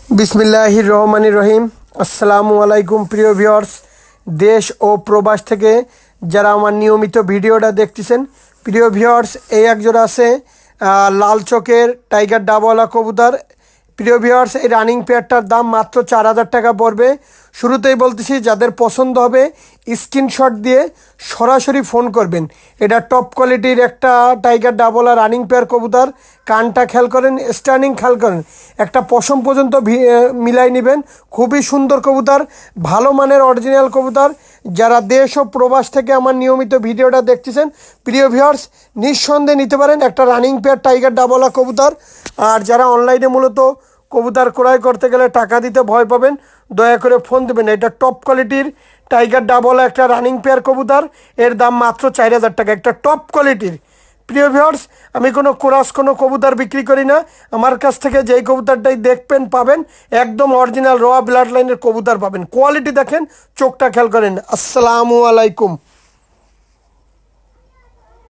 বিসমিল্লাহির রহমানির রহিম। আসসালামু আলাইকুম প্রিয় ভিউয়ার্স, দেশ ও প্রবাস থেকে যারা আমার নিয়মিত ভিডিওটা দেখতেছেন। প্রিয় ভিউয়ার্স, এই একজোড়া আছে লাল চোখের টাইগার ডাবওয়ালা কবুতর। প্রিয় ভিউয়ার্স, এই রানিং পেয়ারটার দাম মাত্র 4,000 টাকা পড়বে। শুরুতেই বলতেছি, যাদের পছন্দ হবে স্ক্রিনশট দিয়ে সরাসরি ফোন করবেন। এটা টপ কোয়ালিটির একটা টাইগার ডাবওয়ালা রানিং পেয়ার কবুতর। কানটা খেয়াল করেন, স্টার্নিং খেয়াল করেন, একটা পশম পর্যন্ত মিলাই নেবেন। খুবই সুন্দর কবুতর, ভালো মানের অরিজিনাল কবুতর। যারা দেশ ও প্রবাস থেকে আমার নিয়মিত ভিডিওটা দেখতেছেন, প্রিয় ভিউয়ার্স, নিঃসন্দেহে নিতে পারেন একটা রানিং পেয়ার টাইগার ডাবওয়ালা কবুতর। আর যারা অনলাইনে মূলত কবুতর ক্রয় করতে গেলে টাকা দিতে ভয় পাবেন, দয়া করে ফোন দেবেন। এটা টপ কোয়ালিটির টাইগার ডাবওয়ালা একটা রানিং পেয়ার কবুতর। এর দাম মাত্র 4,000 টাকা, একটা টপ কোয়ালিটির। প্রিয় ভিউয়ার্স, আমি কোনো কবুতর বিক্রি করি না। আমার কাছ থেকে যেই কবুতরটাই দেখবেন পাবেন একদম অরিজিনাল র ব্লাড লাইনের কবুতর পাবেন। কোয়ালিটি দেখেন, চোখটা খেয়াল করেন। আসসালামু আলাইকুম।